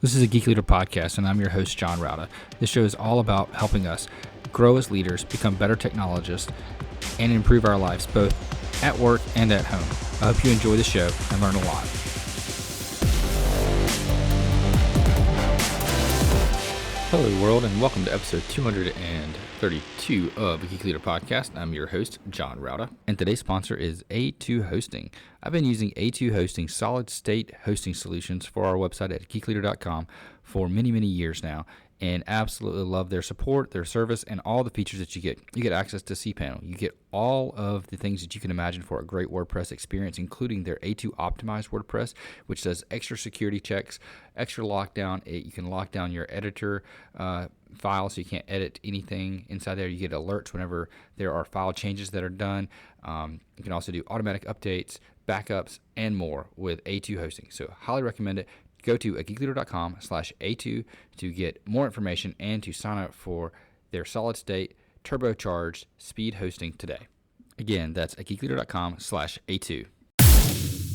This is a Geek Leader podcast, and I'm your host, John Rauda. This show is all about helping us grow as leaders, become better technologists, and improve our lives both at work and at home. I hope you enjoy the show and learn a lot. Hello, world, and welcome to episode 232 of the Geek Leader podcast. I'm your host, John Rauda, and today's sponsor is A2 Hosting. I've been using A2 Hosting solid-state hosting solutions for our website at geekleader.com for many, many years now, and absolutely love their support, their service, and all the features that you get. You get access to cPanel. You get all of the things that you can imagine for a great WordPress experience, including their A2 optimized WordPress, which does extra security checks, extra lockdown. You can lock down your editor file so you can't edit anything inside there. You get alerts whenever there are file changes that are done. You can also do automatic updates, backups, and more with A2 Hosting. So highly recommend it. Go to geekleader.com/A2 to get more information and to sign up for their solid-state, turbocharged speed hosting today. Again, that's at geekleader.com/A2.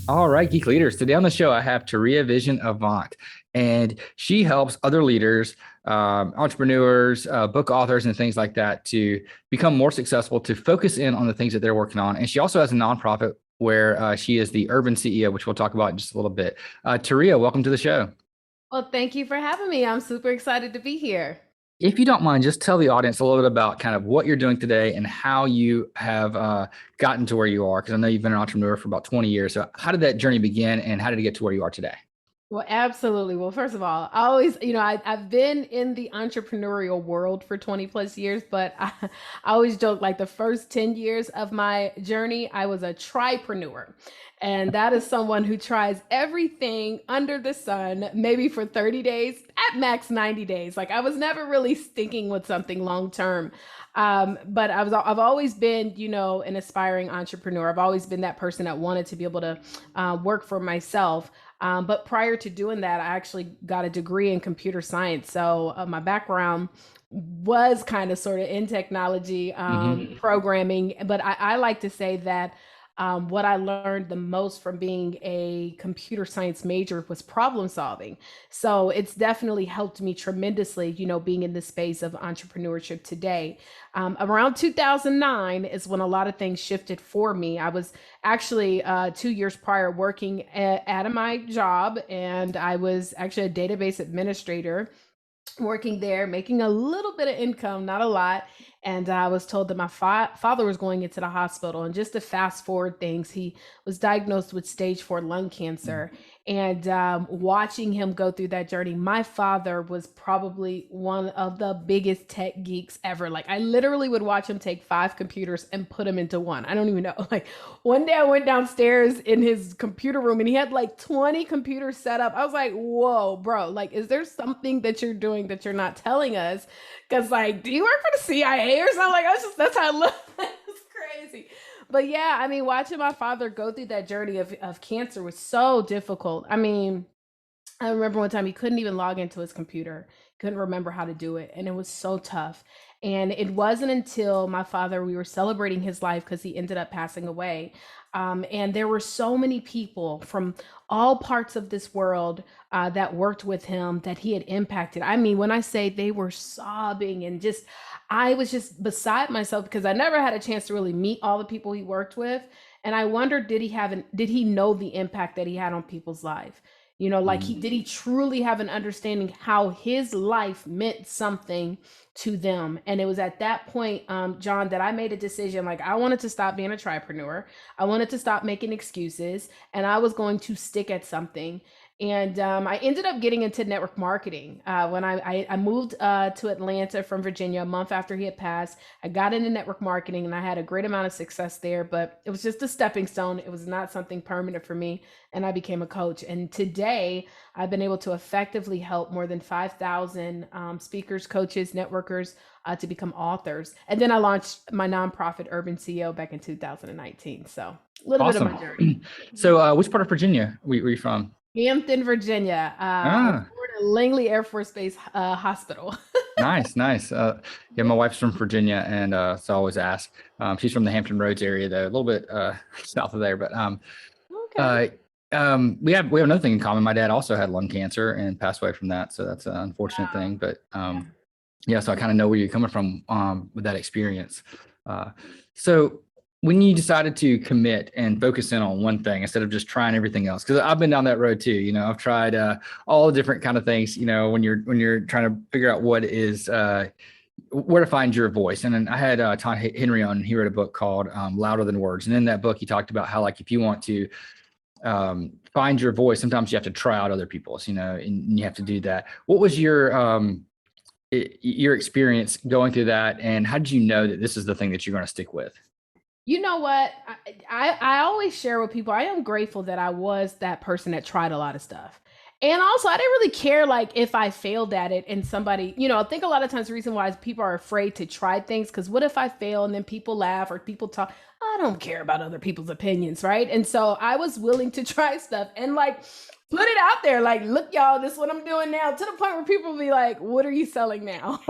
All right, Geek Leaders. Today on the show, I have Taurea Vision Avant, and she helps other leaders, entrepreneurs, book authors, and things like that to become more successful, to focus in on the things that they're working on. And she also has a nonprofit where she is the urban CEO, which we'll talk about in just a little bit. Taurea, welcome to the show. Well, thank you for having me. I'm super excited to be here. If you don't mind, just tell the audience a little bit about kind of what you're doing today and how you have gotten to where you are, because I know you've been an entrepreneur for about 20 years. So how did that journey begin, and how did it get to where you are today? Well, absolutely. Well, first of all, I always, I've been in the entrepreneurial world for 20 plus years, but I always joke like the first 10 years of my journey, I was a tripreneur. And that is someone who tries everything under the sun, maybe for 30 days, at max 90 days. Like I was never really sticking with something long term. But I've always been, an aspiring entrepreneur. I've always been that person that wanted to be able to work for myself. But prior to doing that, I actually got a degree in computer science. So my background was kind of sort of in technology, programming. But I like to say that what I learned the most from being a computer science major was problem solving. So it's definitely helped me tremendously, being in the space of entrepreneurship today. Around 2009 is when a lot of things shifted for me. I was actually 2 years prior working at my job, and I was actually a database administrator working there, making a little bit of income, not a lot. And I was told that my father was going into the hospital. And just to fast forward things, he was diagnosed with stage 4 lung cancer. And watching him go through that journey, my father was probably one of the biggest tech geeks ever. Like I literally would watch him take 5 computers and put them into one. I don't even know. Like one day I went downstairs in his computer room and he had like 20 computers set up. I was like, whoa, bro, like, is there something that you're doing that you're not telling us? Because like, do you work for the CIA or something? Like, that's how I look. It's crazy. But yeah, I mean, watching my father go through that journey of cancer was so difficult. I mean, I remember one time he couldn't even log into his computer, couldn't remember how to do it. And it was so tough. And it wasn't until we were celebrating his life because he ended up passing away. And there were so many people from all parts of this world that worked with him that he had impacted. I mean, when I say they were sobbing and I was just beside myself because I never had a chance to really meet all the people he worked with. And I wondered, did he know the impact that he had on people's life? Did he truly have an understanding how his life meant something to them? And it was at that point, John, that I made a decision. Like I wanted to stop being a tripreneur. I wanted to stop making excuses, and I was going to stick at something. And I ended up getting into network marketing when I moved to Atlanta from Virginia a month after he had passed. I got into network marketing and I had a great amount of success there, but it was just a stepping stone. It was not something permanent for me. And I became a coach. And today I've been able to effectively help more than 5,000 speakers, coaches, networkers to become authors. And then I launched my nonprofit Urban CEO back in 2019. So a little bit of my journey. So which part of Virginia were you from? Hampton, Virginia. I was born at Langley Air Force Base Hospital. Nice. Yeah, my wife's from Virginia, and so I always ask. She's from the Hampton Roads area, though, a little bit south of there. But Okay. we have another thing in common. My dad also had lung cancer and passed away from that. So that's an unfortunate thing, but, yeah, so I kind of know where you're coming from, with that experience. So when you decided to commit and focus in on one thing instead of just trying everything else, because I've been down that road too, I've tried, all the different kind of things, when you're trying to figure out what is, where to find your voice. And then I had Todd Henry on, and he wrote a book called Louder Than Words. And in that book, he talked about how, like, if you want to find your voice, sometimes you have to try out other people's, and you have to do that. What was your experience going through that, and how did you know that this is the thing that you're going to stick with? You know what? I always share with people, I am grateful that I was that person that tried a lot of stuff. And also, I didn't really care like if I failed at it and somebody, I think a lot of times the reason why is people are afraid to try things because what if I fail and then people laugh or people talk? I don't care about other people's opinions, right? And so I was willing to try stuff and like put it out there, like, look, y'all, this is what I'm doing now, to the point where people will be like, what are you selling now?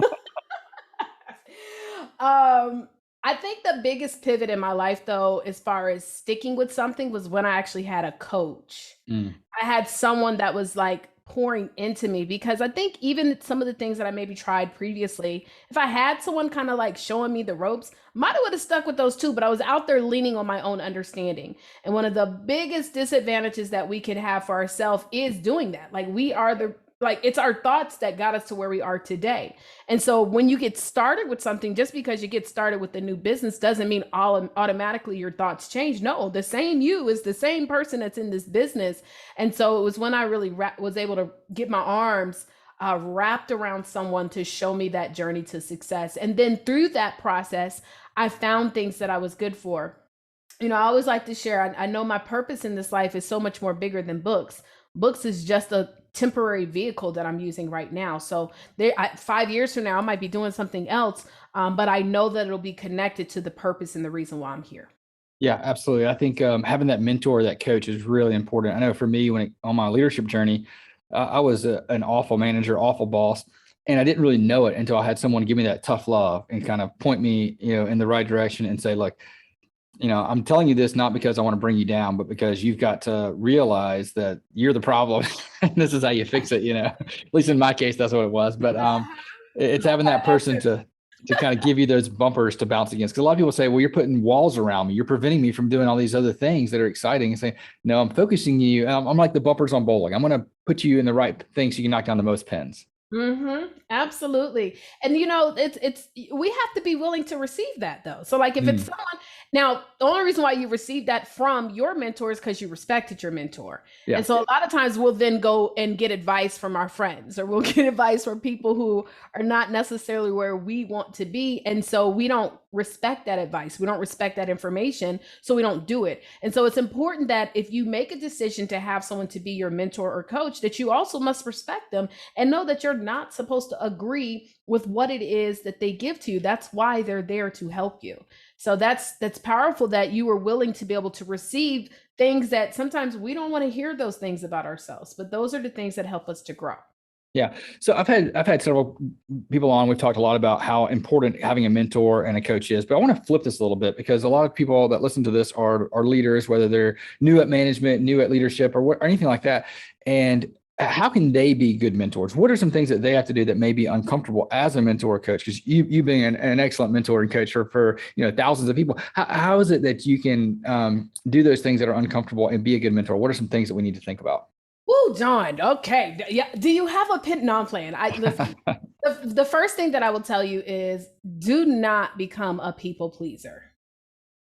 I think the biggest pivot in my life, though, as far as sticking with something, was when I actually had a coach. Mm. I had someone that was like pouring into me because I think even some of the things that I maybe tried previously, if I had someone kind of like showing me the ropes, might have would have stuck with those too, but I was out there leaning on my own understanding. And one of the biggest disadvantages that we could have for ourselves is doing that. Like it's our thoughts that got us to where we are today. And so when you get started with something, just because you get started with a new business doesn't mean automatically your thoughts change. No, the same you is the same person that's in this business. And so it was when I really was able to get my arms wrapped around someone to show me that journey to success. And then through that process, I found things that I was good for. I always like to share, I know my purpose in this life is so much more bigger than books. Books is just a temporary vehicle that I'm using right now. So 5 years from now, I might be doing something else, but I know that it'll be connected to the purpose and the reason why I'm here. Yeah, absolutely. I think having that mentor, that coach is really important. I know for me, on my leadership journey, I was an awful manager, awful boss, and I didn't really know it until I had someone give me that tough love and kind of point me, in the right direction and say, look, I'm telling you this not because I want to bring you down, but because you've got to realize that you're the problem. And this is how you fix it, At least in my case, that's what it was. But it's having that person to kind of give you those bumpers to bounce against. Because a lot of people say, well, you're putting walls around me. You're preventing me from doing all these other things that are exciting. And say, no, I'm focusing you. I'm like the bumpers on bowling. I'm going to put you in the right thing so you can knock down the most pins. Absolutely. And it's we have to be willing to receive that though. So like if it's someone, now the only reason why you receive that from your mentor is because you respected your mentor. Yeah. And so a lot of times we'll then go and get advice from our friends, or we'll get advice from people who are not necessarily where we want to be. And so we don't respect that advice. We don't respect that information. So we don't do it. And so it's important that if you make a decision to have someone to be your mentor or coach, that you also must respect them and know that you're not supposed to agree with what it is that they give to you. That's why they're there to help you. So that's powerful that you were willing to be able to receive things that sometimes we don't want to hear those things about ourselves, but those are the things that help us to grow. Yeah. So I've had several people on. We've talked a lot about how important having a mentor and a coach is, but I want to flip this a little bit because a lot of people that listen to this are leaders, whether they're new at management, new at leadership, or anything like that. And how can they be good mentors? What are some things that they have to do that may be uncomfortable as a mentor or coach? Because you being an excellent mentor and coach for thousands of people, how is it that you can do those things that are uncomfortable and be a good mentor? What are some things that we need to think about? Oh, John. Okay. Yeah. Do you have a pin? No, I'm playing. Listen, the first thing that I will tell you is do not become a people pleaser.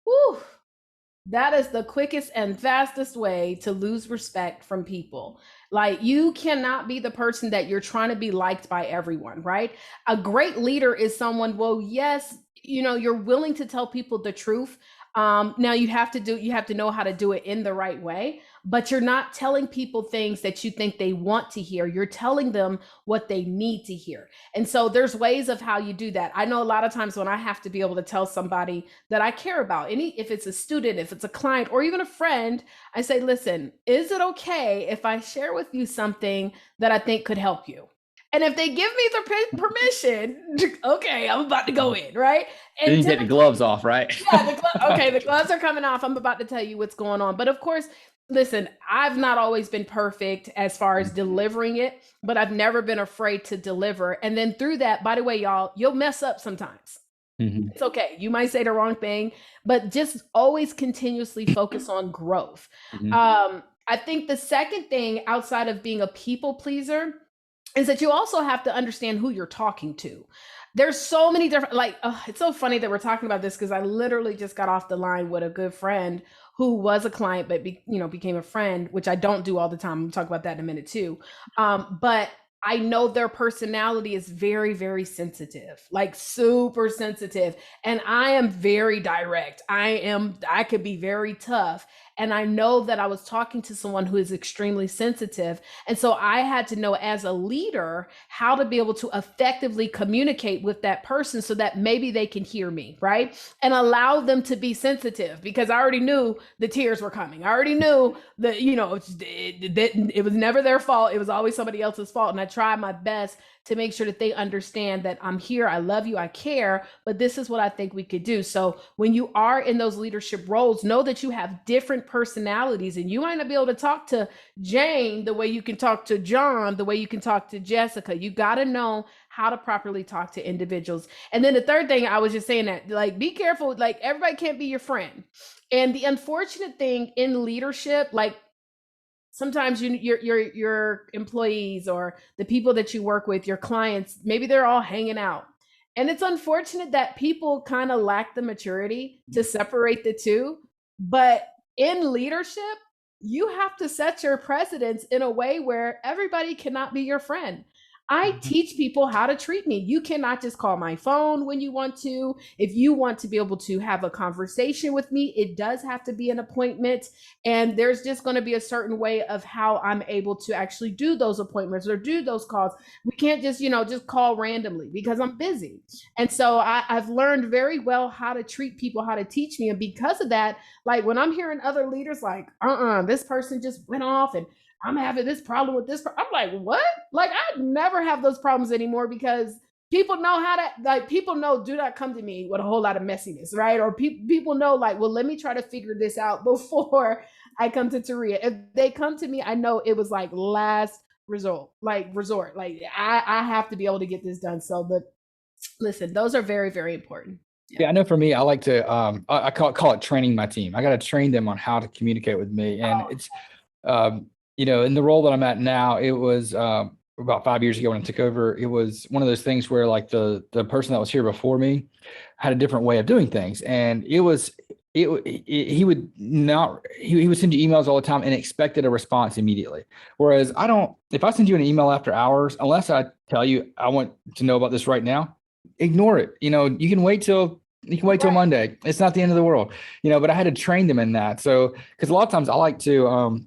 Whew. That is the quickest and fastest way to lose respect from people. Like, you cannot be the person that you're trying to be liked by everyone, right? A great leader is someone, well, yes, you're willing to tell people the truth. Now you have to know how to do it in the right way, but you're not telling people things that you think they want to hear. You're telling them what they need to hear. And so there's ways of how you do that. I know a lot of times when I have to be able to tell somebody that I care about, if it's a student, if it's a client, or even a friend, I say, listen, is it okay if I share with you something that I think could help you? And if they give me the permission, okay, I'm about to go in, right? And you take the gloves off, right? Yeah, the gloves are coming off. I'm about to tell you what's going on. But of course, listen, I've not always been perfect as far as delivering it, but I've never been afraid to deliver. And then through that, by the way, y'all, you'll mess up sometimes. Mm-hmm. It's okay. You might say the wrong thing, but just always continuously focus on growth. Mm-hmm. I think the second thing outside of being a people pleaser is that you also have to understand who you're talking to. There's so many different, like, it's so funny that we're talking about this because I literally just got off the line with a good friend who was a client, but became a friend, which I don't do all the time. We'll talk about that in a minute too. But I know their personality is very, very sensitive, like super sensitive. And I am very direct. I could be very tough. And I know that I was talking to someone who is extremely sensitive. And so I had to know as a leader how to be able to effectively communicate with that person so that maybe they can hear me, right? And allow them to be sensitive because I already knew the tears were coming. I already knew that, it was never their fault. It was always somebody else's fault. And I tried my best to make sure that they understand that I'm here, I love you, I care, but this is what I think we could do. So when you are in those leadership roles, know that you have different personalities and you might not be able to talk to Jane the way you can talk to John, the way you can talk to Jessica. You got to know how to properly talk to individuals. And then the third thing, I was just saying that, like, be careful, like everybody can't be your friend. And the unfortunate thing in leadership, like sometimes your employees or the people that you work with, your clients, maybe they're all hanging out. And it's unfortunate that people kind of lack the maturity to separate the two. But in leadership, you have to set your precedents in a way where everybody cannot be your friend. I teach people how to treat me. You cannot just call my phone when you want to. If you want to be able to have a conversation with me, it does have to be an appointment. And there's just going to be a certain way of how I'm able to actually do those appointments or do those calls. We can't just call randomly because I'm busy. And so I've learned very well how to treat people, how to teach me. And because of that, like when I'm hearing other leaders like, this person just went off and I'm having this problem with this. I'm like, what? Like, I never have those problems anymore because people know how to, like, people know, do not come to me with a whole lot of messiness, right? Or people know, like, well, let me try to figure this out before I come to Taurea. If they come to me, I know it was like last resort. Like, I have to be able to get this done. So, listen, those are very, very important. Yeah, I know for me, I like to, I call it training my team. I got to train them on how to communicate with me. And it's, in the role that I'm at now, it was about 5 years ago when I took over. It was one of those things where like the person that was here before me had a different way of doing things, and he would send you emails all the time and expected a response immediately. Whereas I don't. If I send you an email after hours, unless I tell you I want to know about this right now, ignore it. You can wait till. Monday. It's not the end of the world, but I had to train them in that. So, because a lot of times I like to,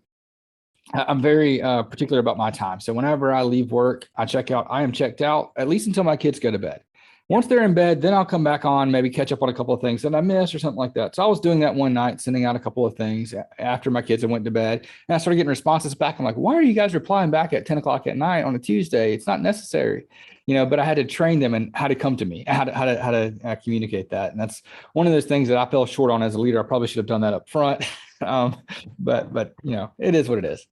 I'm very particular about my time. So whenever I leave work, I am checked out, at least until my kids go to bed. Once they're in bed, then I'll come back on, maybe catch up on a couple of things that I missed or something like that. So I was doing that one night, sending out a couple of things after my kids had went to bed. And I started getting responses back. I'm like, why are you guys replying back at 10 o'clock at night on a Tuesday? It's not necessary. But I had to train them and how to come to me, how to communicate that. And that's one of those things that I fell short on as a leader. I probably should have done that up front. But it is what it is.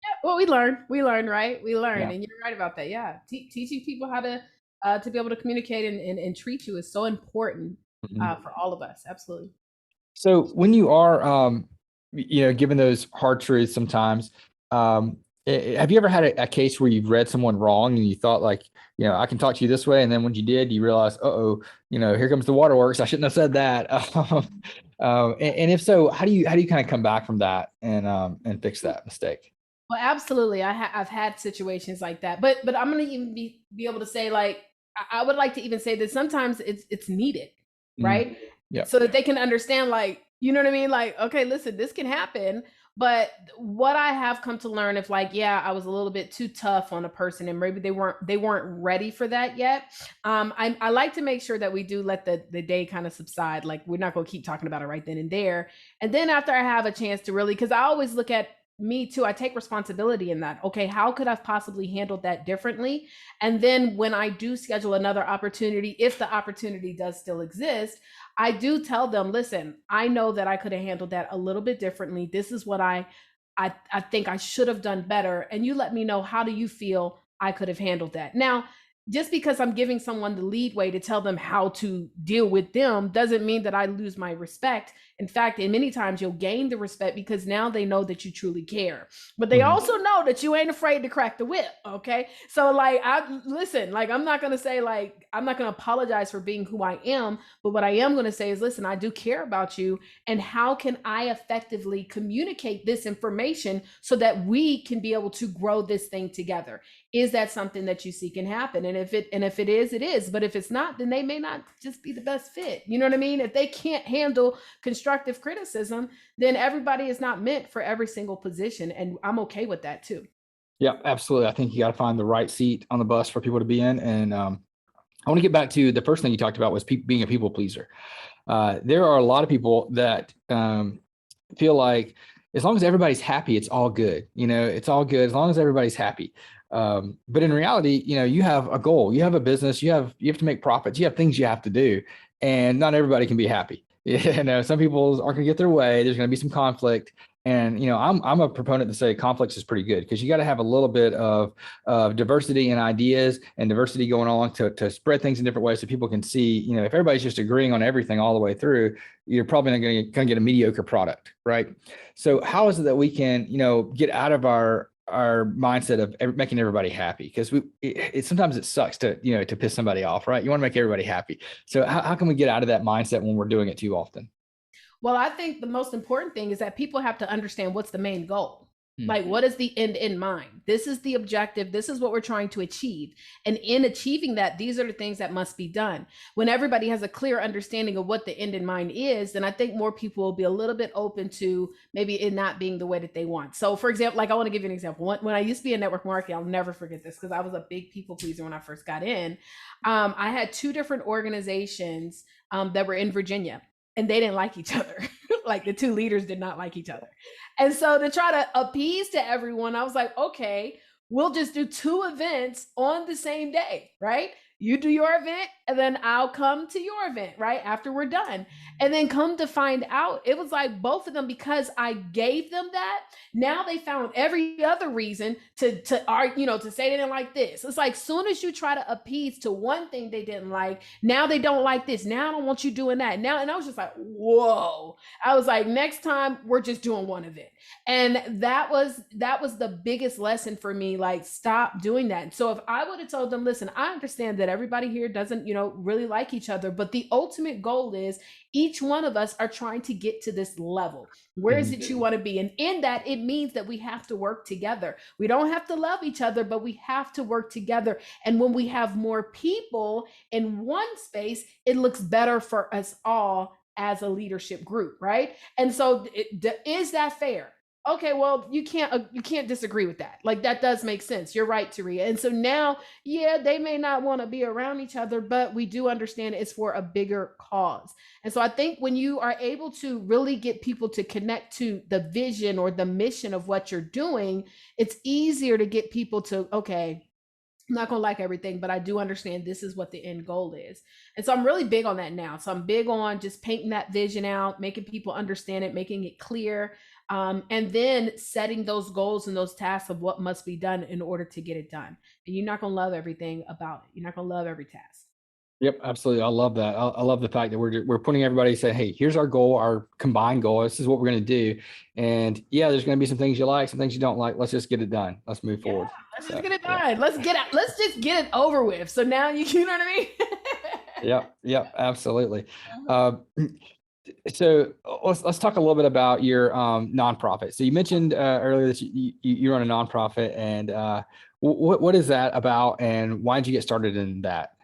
Yeah, well, we learn, right? We learn, and you're right about that. Yeah, teaching people how to be able to communicate and treat you is so important for all of us. Absolutely. So when you are, given those hard truths sometimes, have you ever had a case where you've read someone wrong and you thought like, I can talk to you this way, and then when you did, you realize, here comes the waterworks. I shouldn't have said that. And if so, how do you kind of come back from that and fix that mistake? Well, absolutely. I've had situations like that, but I'm going to even be able to say, like, I would like to even say that sometimes it's needed, right? Yeah. So that they can understand, like, you know what I mean? Like, okay, listen, this can happen. But what I have come to learn, if like, yeah, I was a little bit too tough on a person and maybe they weren't ready for that yet. I like to make sure that we do let the day kind of subside. Like, we're not going to keep talking about it right then and there. And then after I have a chance to really, because I always look at me too, I take responsibility in that. Okay, how could I possibly handle that differently? And then when I do schedule another opportunity, if the opportunity does still exist, I do tell them, listen, I know that I could have handled that a little bit differently. This is what I I think I should have done better. And you let me know, how do you feel I could have handled that? Now, just because I'm giving someone the lead way to tell them how to deal with them doesn't mean that I lose my respect. In fact, in many times you'll gain the respect because now they know that you truly care. But they also know that you ain't afraid to crack the whip. Okay. So like, I'm not going to say like, I'm not going to apologize for being who I am. But what I am going to say is, listen, I do care about you. And how can I effectively communicate this information so that we can be able to grow this thing together? Is that something that you see can happen? And if it is, it is. But if it's not, then they may not just be the best fit. You know what I mean? If they can't handle constructive criticism, then everybody is not meant for every single position. And I'm okay with that too. Yeah, absolutely. I think you got to find the right seat on the bus for people to be in. And I want to get back to the first thing you talked about was being a people pleaser. There are a lot of people that feel like as long as everybody's happy, it's all good. It's all good as long as everybody's happy. But in reality, you have a goal, you have a business, you have to make profits, you have things you have to do, and not everybody can be happy. Some people aren't going to get their way. There's going to be some conflict. And, I'm a proponent to say conflicts is pretty good because you got to have a little bit of diversity in ideas and diversity going on to spread things in different ways so people can see, if everybody's just agreeing on everything all the way through, you're probably not going to get a mediocre product, right? So how is it that we can, get out of our mindset of making everybody happy? Because sometimes it sucks to piss somebody off, right? You want to make everybody happy. So how can we get out of that mindset when we're doing it too often? Well, I think the most important thing is that people have to understand what's the main goal. Like, what is the end in mind? This is the objective. This is what we're trying to achieve. And in achieving that, these are the things that must be done. When everybody has a clear understanding of what the end in mind is, then I think more people will be a little bit open to maybe it not being the way that they want. So for example, like I want to give you an example. When I used to be in network marketing, I'll never forget this because I was a big people pleaser when I first got in. I had two different organizations that were in Virginia, and they didn't like each other. Like the two leaders did not like each other. And so to try to appease to everyone, I was like, okay, we'll just do two events on the same day, right? You do your event and then I'll come to your event, right? After we're done. And then come to find out, it was like both of them, because I gave them that, now they found every other reason to argue, to say they didn't like this. It's like, soon as you try to appease to one thing they didn't like, now they don't like this. Now I don't want you doing that. Now, and I was just like, whoa. I was like, next time we're just doing one event. And that was the biggest lesson for me. Like, stop doing that. So if I would have told them, listen, I understand that everybody here doesn't, really like each other, but the ultimate goal is each one of us are trying to get to this level. Where is it you want to be? And in that, it means that we have to work together. We don't have to love each other, but we have to work together. And when we have more people in one space, it looks better for us all as a leadership group, right? And so is that fair? Okay, well, you can't disagree with that. Like, that does make sense. You're right, Taurea. And so now, yeah, they may not want to be around each other, but we do understand it's for a bigger cause. And so I think when you are able to really get people to connect to the vision or the mission of what you're doing, it's easier to get people to, okay, I'm not going to like everything, but I do understand this is what the end goal is. And so I'm really big on that now. So I'm big on just painting that vision out, making people understand it, making it clear, and then setting those goals and those tasks of what must be done in order to get it done. And you're not going to love everything about it. You're not going to love every task. Yep, absolutely. I love that. I love the fact that we're putting everybody saying, hey, here's our goal, our combined goal. This is what we're going to do. And yeah, there's going to be some things you like, some things you don't like. Let's just get it done. Let's move forward. Let's just get it done. Yeah. Let's just get it over with. So now you know what I mean? Yep, absolutely. So let's talk a little bit about your nonprofit. So you mentioned earlier that you run a nonprofit, and what is that about, and why did you get started in that?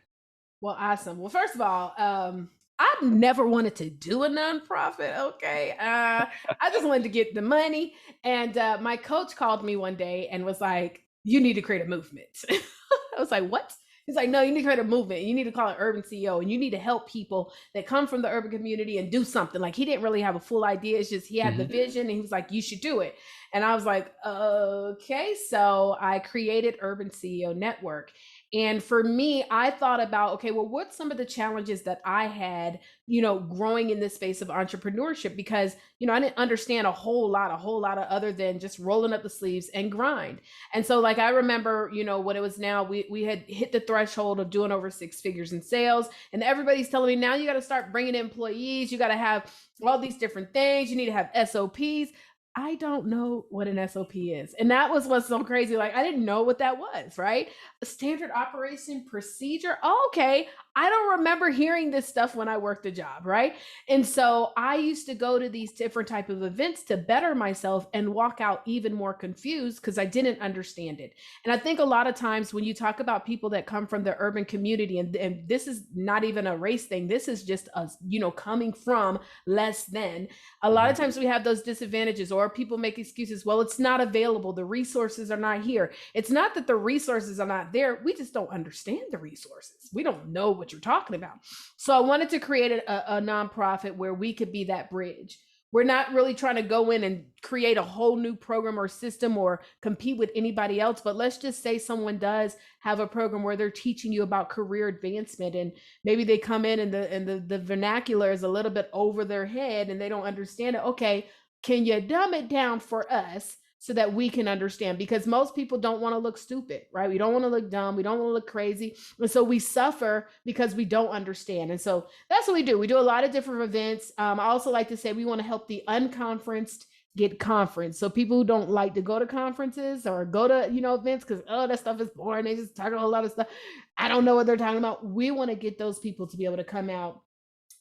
Well, awesome. Well, first of all, I never wanted to do a nonprofit. Okay. I just wanted to get the money. And my coach called me one day and was like, you need to create a movement. I was like, what? He's like, no, you need to create a movement. You need to call it Urban CEO, and you need to help people that come from the urban community and do something. Like, he didn't really have a full idea. It's just he had the vision, and he was like, you should do it. And I was like, okay. So I created Urban CEO Network. And for me, I thought about, okay, well, what's some of the challenges that I had, growing in this space of entrepreneurship? Because, I didn't understand a whole lot of other than just rolling up the sleeves and grind. And so, like, I remember, what it was now, we had hit the threshold of doing over 6 figures in sales. And everybody's telling me, now you got to start bringing in employees. You got to have all these different things. You need to have SOPs. I don't know what an SOP is. And that was what's so crazy. Like, I didn't know what that was, right? A standard operation procedure. Oh, okay. I don't remember hearing this stuff when I worked a job, right? And so I used to go to these different type of events to better myself and walk out even more confused because I didn't understand it. And I think a lot of times when you talk about people that come from the urban community, and this is not even a race thing, this is just us, coming from less than. A lot of times we have those disadvantages, or people make excuses. Well, it's not available. The resources are not here. It's not that the resources are not there. We just don't understand the resources. We don't know what you're talking about. So I wanted to create a nonprofit where we could be that bridge. We're not really trying to go in and create a whole new program or system or compete with anybody else. But let's just say someone does have a program where they're teaching you about career advancement, and maybe they come in and the vernacular is a little bit over their head and they don't understand it. Okay, can you dumb it down for us so that we can understand? Because most people don't want to look stupid, right? We don't want to look dumb. We don't want to look crazy. And so we suffer because we don't understand. And so that's what we do. We do a lot of different events. I also like to say we want to help the unconferenced get conference. So people who don't like to go to conferences or go to, events because, oh, that stuff is boring. They just talk about a lot of stuff. I don't know what they're talking about. We want to get those people to be able to come out.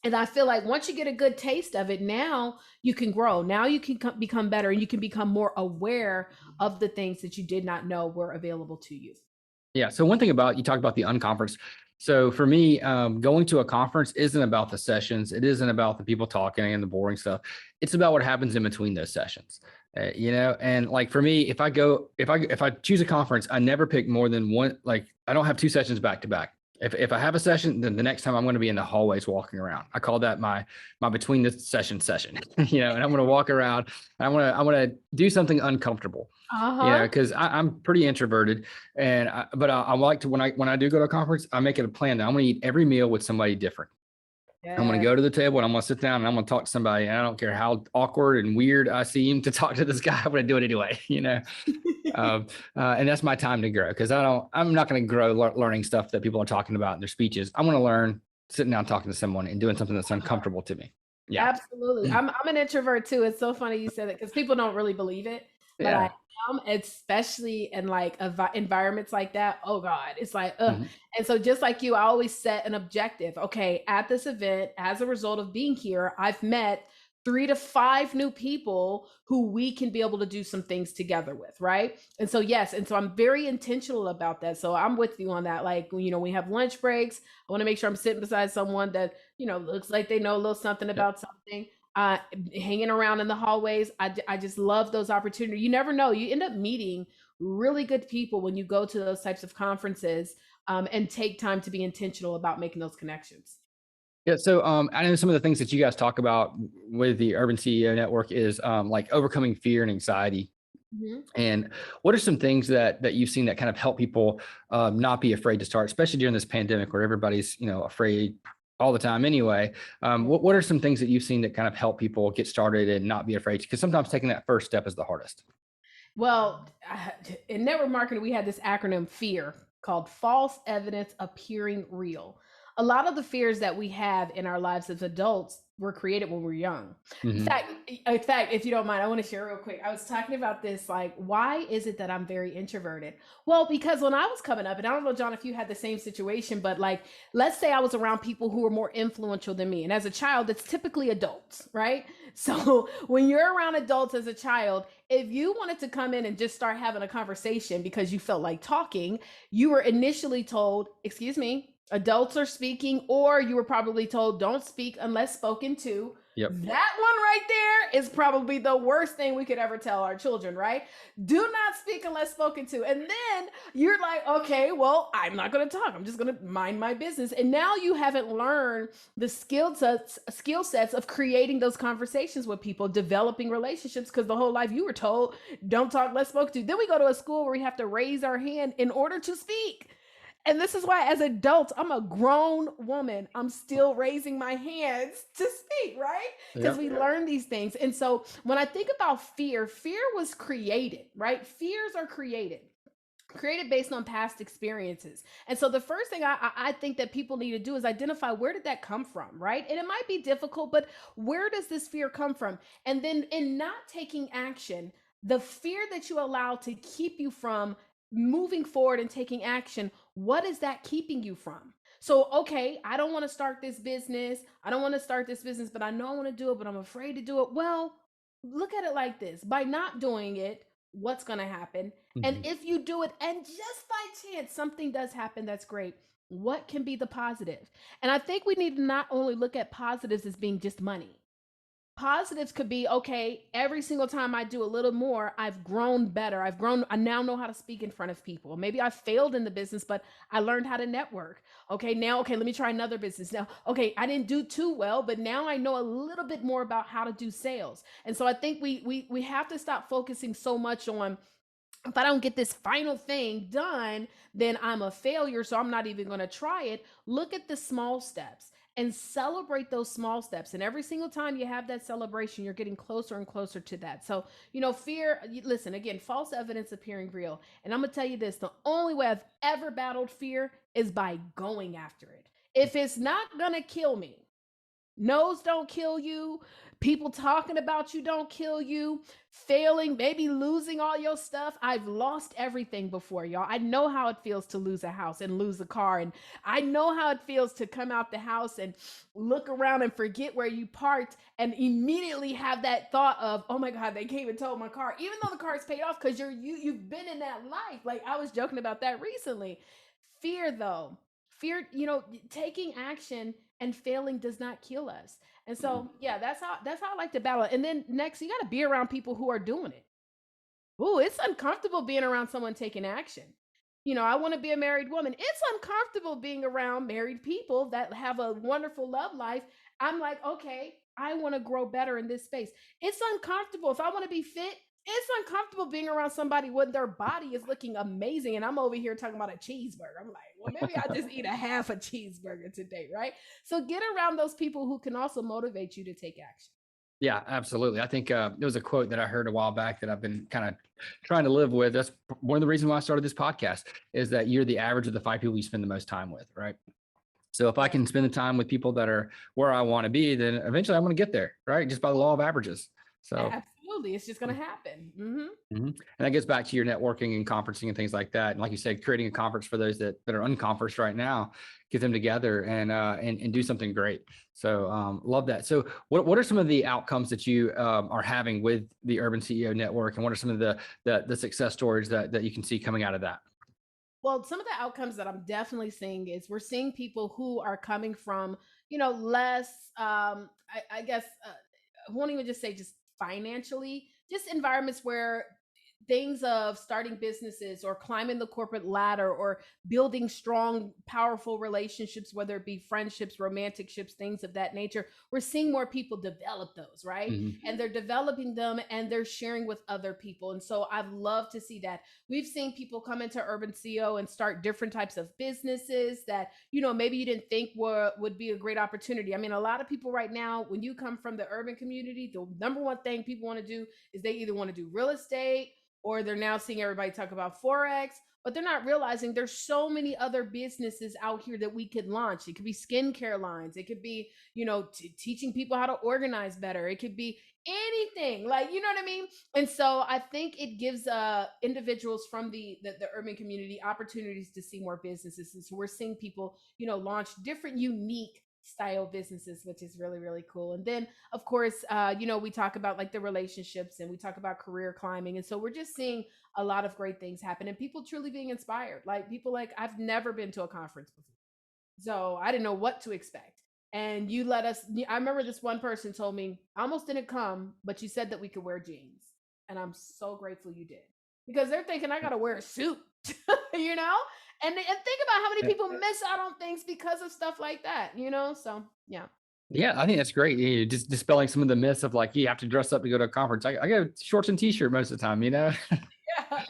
And I feel like once you get a good taste of it, now you can grow. Now you can become better, and you can become more aware of the things that you did not know were available to you. Yeah. So one thing about, you talked about the unconference. So for me, going to a conference isn't about the sessions. It isn't about the people talking and the boring stuff. It's about what happens in between those sessions. And like for me, if I choose a conference, I never pick more than one. Like I don't have two sessions back to back. If I have a session, then the next time I'm going to be in the hallways walking around. I call that my between the session, and I'm going to walk around. And I want to do something uncomfortable, because I'm pretty introverted, but I like to, when I do go to a conference, I make it a plan that I'm going to eat every meal with somebody different. I'm going to go to the table and I'm going to sit down and I'm going to talk to somebody. And I don't care how awkward and weird I seem to talk to this guy. I'm going to do it anyway, and that's my time to grow, because I'm not going to grow learning stuff that people are talking about in their speeches. I want to learn sitting down talking to someone and doing something that's uncomfortable to me. Yeah, absolutely. I'm an introvert too. It's so funny you said that because people don't really believe it, but I am, especially in like environments like that. Oh God, it's like, ugh. And so just like you, I always set an objective. Okay, at this event, as a result of being here, I've met 3 to 5 new people who we can be able to do some things together with, right? And so yes, and so I'm very intentional about that. So I'm with you on that. Like, we have lunch breaks. I want to make sure I'm sitting beside someone that, looks like they know a little something about something. Hanging around in the hallways. I just love those opportunities. You never know. You end up meeting really good people when you go to those types of conferences, and take time to be intentional about making those connections. Yeah. So I know some of the things that you guys talk about with the Urban CEO Network is like overcoming fear and anxiety. And what are some things that you've seen that kind of help people not be afraid to start, especially during this pandemic where everybody's, afraid all the time anyway? What are some things that you've seen that kind of help people get started and not be afraid? Because sometimes taking that first step is the hardest. Well, in network marketing, we had this acronym FEAR called false evidence appearing real. A lot of the fears that we have in our lives as adults were created when we were young. In fact, if you don't mind, I want to share real quick. I was talking about this, like, why is it that I'm very introverted? Well, because when I was coming up, and I don't know, John, if you had the same situation, but like, let's say I was around people who were more influential than me. And as a child, it's typically adults, right? So when you're around adults as a child, if you wanted to come in and just start having a conversation because you felt like talking, you were initially told, excuse me, Adults are speaking, or you were probably told don't speak unless spoken to. Yep. That one right there is probably the worst thing we could ever tell our children, right? Do not speak unless spoken to. And then you're like, okay, well, I'm not going to talk. I'm just going to mind my business. And now you haven't learned the skill sets of creating those conversations with people, developing relationships, because the whole life you were told don't talk unless spoken to. Then we go to a school where we have to raise our hand in order to speak. And this is why, as adults, I'm a grown woman. I'm still raising my hands to speak, right? Because Yep. we learn these things. And so when I think about fear, fear was created, right? Fears are created based on past experiences. And so the first thing I think that people need to do is identify, where did that come from, right? And it might be difficult, but where does this fear come from? And then in not taking action, the fear that you allow to keep you from moving forward and taking action, what is that keeping you from? So, okay, I don't want to start this business. I don't want to start this business, but I know I want to do it, but I'm afraid to do it. Well, look at it like this: by not doing it, what's going to happen? And Mhm. if you do it and just by chance something does happen, that's great. What can be the positive? And I think we need to not only look at positives as being just money. Positives could be, okay, every single time I do a little more, I've grown better. I now know how to speak in front of people. Maybe I failed in the business, but I learned how to network. Okay, now, okay, let me try another business. Now, okay, I didn't do too well, but now I know a little bit more about how to do sales. And so I think we have to stop focusing so much on, if I don't get this final thing done, then I'm a failure. So I'm not even going to try it. Look at the small steps and celebrate those small steps. And every single time you have that celebration, you're getting closer and closer to that. So, fear, listen, again, false evidence appearing real. And I'm going to tell you this: the only way I've ever battled fear is by going after it. If it's not going to kill me, no's don't kill you. People talking about you don't kill you. Failing, maybe losing all your stuff. I've lost everything before, y'all. I know how it feels to lose a house and lose a car. And I know how it feels to come out the house and look around and forget where you parked and immediately have that thought of, oh my God, they came and towed my car, even though the car is paid off, because you've been in that life. Like, I was joking about that recently. Fear, though, taking action and failing does not kill us. And so, yeah, that's how I like to battle it. And then next, you got to be around people who are doing it. Ooh, it's uncomfortable being around someone taking action. I want to be a married woman. It's uncomfortable being around married people that have a wonderful love life. I'm like, okay, I want to grow better in this space. It's uncomfortable. If I want to be fit, it's uncomfortable being around somebody when their body is looking amazing. And I'm over here talking about a cheeseburger. I'm like, well, maybe I just eat a half a cheeseburger today, right? So get around those people who can also motivate you to take action. Yeah, absolutely. I think there was a quote that I heard a while back that I've been kind of trying to live with. That's one of the reasons why I started this podcast, is that you're the average of the 5 people you spend the most time with, right? So if I Yeah. can spend the time with people that are where I want to be, then eventually I'm going to get there, right? Just by the law of averages. So Absolutely. It's just going to happen. mhm. And that gets back to your networking and conferencing and things like that. And like you said, creating a conference for those that are unconferenced right now, get them together and do something great. So love that. So what are some of the outcomes that you are having with the Urban CEO Network, and what are some of the success stories that you can see coming out of that? Well, some of the outcomes that I'm definitely seeing is we're seeing people who are coming from, less, I guess, I won't even just say just financially, just environments where things of starting businesses or climbing the corporate ladder or building strong, powerful relationships, whether it be friendships, romantic ships, things of that nature, we're seeing more people develop those, right? Mhm. And they're developing them and they're sharing with other people. And so I'd love to see that. We've seen people come into Urban CEO and start different types of businesses that, maybe you didn't think would be a great opportunity. I mean, a lot of people right now, when you come from the urban community, the number one thing people want to do is they either want to do real estate, or they're now seeing everybody talk about Forex, but they're not realizing there's so many other businesses out here that we could launch. It could be skincare lines. It could be, teaching people how to organize better. It could be anything, like, you know what I mean? And so I think it gives individuals from the urban community opportunities to see more businesses. And so we're seeing people, launch different unique style businesses, which is really, really cool. And then of course, we talk about like the relationships and we talk about career climbing. And so we're just seeing a lot of great things happen and people truly being inspired. Like people like, I've never been to a conference before. So I didn't know what to expect. And you let us, I remember this one person told me, I almost didn't come, but you said that we could wear jeans. And I'm so grateful you did. Because they're thinking I got to wear a suit, you know? And think about how many people miss out on things because of stuff like that, you know? So, yeah. Yeah, I think that's great. Just dispelling some of the myths of like you have to dress up to go to a conference. I go shorts and t-shirt most of the time, you know. Yeah.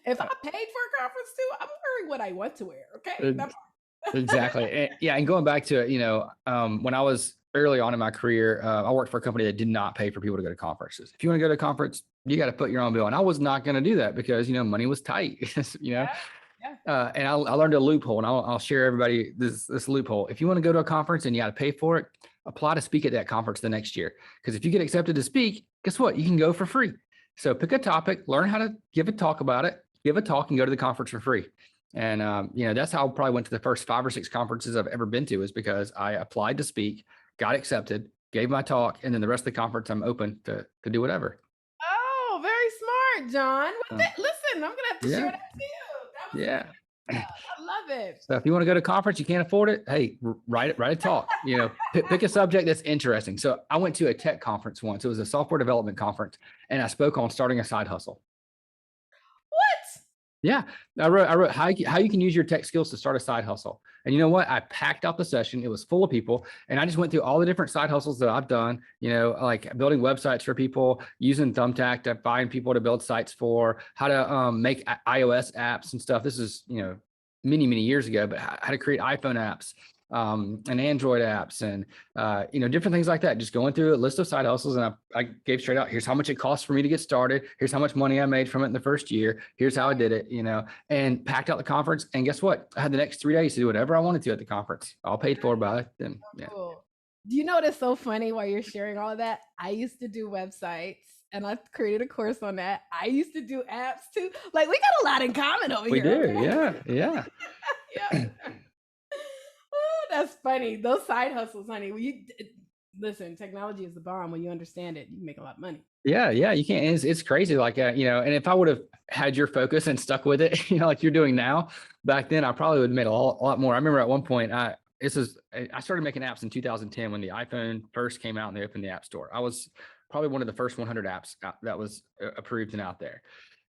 If I paid for a conference too, I'm wearing what I want to wear. Okay. Exactly. Yeah, and going back to it, when I was early on in my career, I worked for a company that did not pay for people to go to conferences. If you want to go to a conference, you got to put your own bill, and I was not going to do that because money was tight. Yeah. Yeah. And I learned a loophole, and I'll share everybody this loophole. If you want to go to a conference and you got to pay for it, apply to speak at that conference the next year. Because if you get accepted to speak, guess what? You can go for free. So pick a topic, learn how to give a talk about it, give a talk, and go to the conference for free. And that's how I probably went to the first 5 or 6 conferences I've ever been to, is because I applied to speak, got accepted, gave my talk, and then the rest of the conference I'm open to do whatever. Oh, very smart, John. Listen, I'm gonna have to share Yeah, that too. That was yeah. I love it. So if you want to go to a conference, you can't afford it. Hey, write a talk. Pick a subject that's interesting. So I went to a tech conference once. It was a software development conference, and I spoke on starting a side hustle. What? Yeah, I wrote how you can use your tech skills to start a side hustle. And you know what? I packed out the session. It was full of people, and I just went through all the different side hustles that I've done. Like building websites for people, using Thumbtack to find people to build sites for, how to make iOS apps and stuff. This is many years ago, but how to create iPhone apps, and Android apps, and different things like that. Just going through a list of side hustles, and I gave straight out, here's how much it costs for me to get started. Here's how much money I made from it in the first year. Here's how I did it, and packed out the conference. And guess what? I had the next 3 days to do whatever I wanted to at the conference, all paid for by them. Yeah. Cool. Do you know what's so funny while you're sharing all of that? I used to do websites and I created a course on that. I used to do apps too. Like, we got a lot in common over We here. do. Okay? Yeah. Yeah. Oh, that's funny. Those side hustles, honey. Listen, technology is the bomb. When you understand it, you can make a lot of money. Yeah, you can't. It's crazy. Like, and if I would have had your focus and stuck with it, like you're doing now, back then, I probably would have made a lot more. I remember at one point, I started making apps in 2010 when the iPhone first came out and they opened the App Store. I was probably one of the first 100 apps that was approved and out there.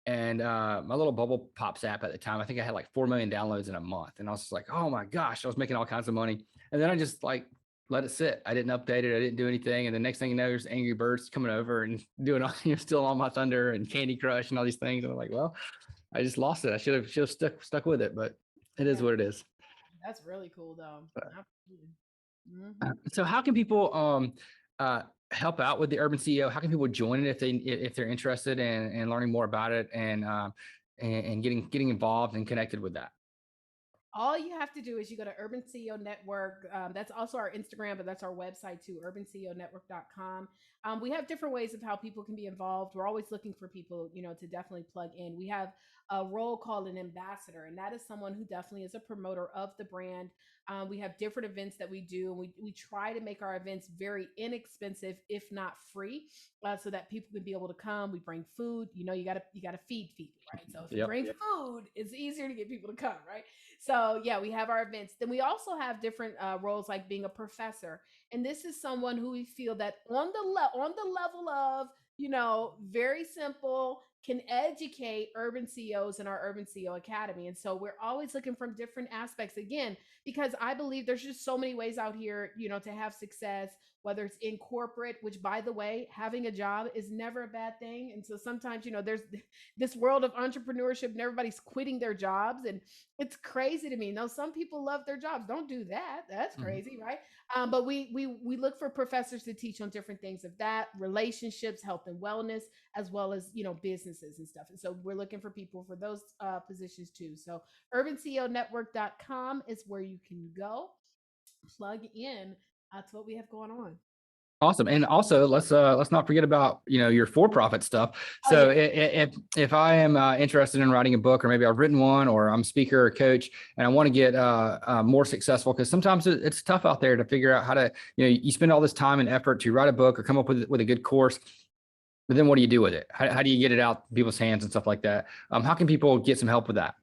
And my little Bubble Pops app at the time, I think I had like 4 million downloads in a month. And I was just like, oh my gosh, I was making all kinds of money. And then I just like let it sit. I didn't update it. I didn't do anything. And the next thing you know, there's Angry Birds coming over and doing all, still on my thunder and Candy Crush and all these things. And I'm like, well, I just lost it. I should have stuck with it, but it is what it is. That's really cool though. So how can people help out with the Urban CEO? How can people join it if they're interested in learning more about it and getting involved and connected with that? All you have to do is you go to Urban CEO Network. That's also our Instagram, but that's our website too, urbanceonetwork.com. We have different ways of how people can be involved. We're always looking for people, to definitely plug in. We have a role called an ambassador, and that is someone who definitely is a promoter of the brand. We have different events that we do, and we try to make our events very inexpensive, if not free, so that people can be able to come. We bring food. You gotta feed people, right? So if you bring food, it's easier to get people to come, right? So yeah, we have our events. Then we also have different roles, like being a professor, and this is someone who we feel that on the level of very simple, can educate urban CEOs in our Urban CEO Academy. And so we're always looking from different aspects, again, because I believe there's just so many ways out here, to have success, whether it's in corporate, which, by the way, having a job is never a bad thing. And so sometimes, there's this world of entrepreneurship and everybody's quitting their jobs. And it's crazy to me. Now, some people love their jobs. Don't do that. That's crazy, right? But we look for professors to teach on different things of that, relationships, health and wellness, as well as businesses and stuff. And so we're looking for people for those positions too. So urbanceonetwork.com is where you can go plug in to what we have going on. Awesome. And also let's not forget about, your for-profit stuff. So if I am interested in writing a book, or maybe I've written one, or I'm a speaker or coach, and I want to get more successful, because sometimes it's tough out there to figure out how to, you spend all this time and effort to write a book or come up with a good course, but then what do you do with it? How do you get it out people's hands and stuff like that? How can people get some help with that?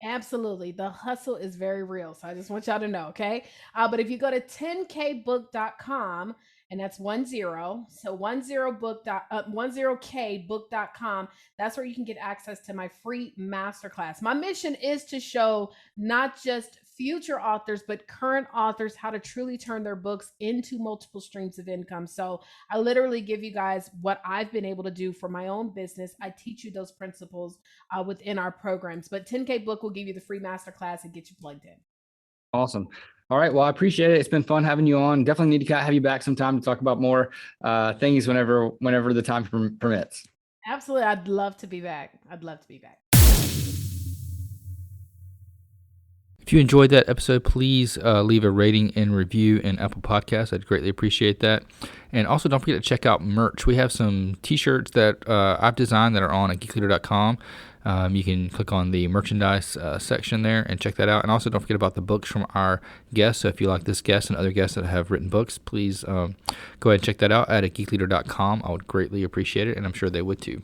Absolutely. The hustle is very real. So I just want y'all to know, okay? But if you go to 10kbook.com, and that's 10, so 10kbook.com, that's where you can get access to my free masterclass. My mission is to show not just future authors, but current authors how to truly turn their books into multiple streams of income. So I literally give you guys what I've been able to do for my own business. I teach you those principles within our programs. But 10K Book will give you the free masterclass and get you plugged in. Awesome. All right. Well, I appreciate it. It's been fun having you on. Definitely need to have you back sometime to talk about more things whenever the time permits. Absolutely. I'd love to be back. If you enjoyed that episode, please leave a rating and review in Apple Podcasts. I'd greatly appreciate that. And also, don't forget to check out merch. We have some T-shirts that I've designed that are on at geekleader.com. You can click on the merchandise section there and check that out. And also, don't forget about the books from our guests. So if you like this guest and other guests that have written books, please go ahead and check that out at geekleader.com. I would greatly appreciate it, and I'm sure they would too.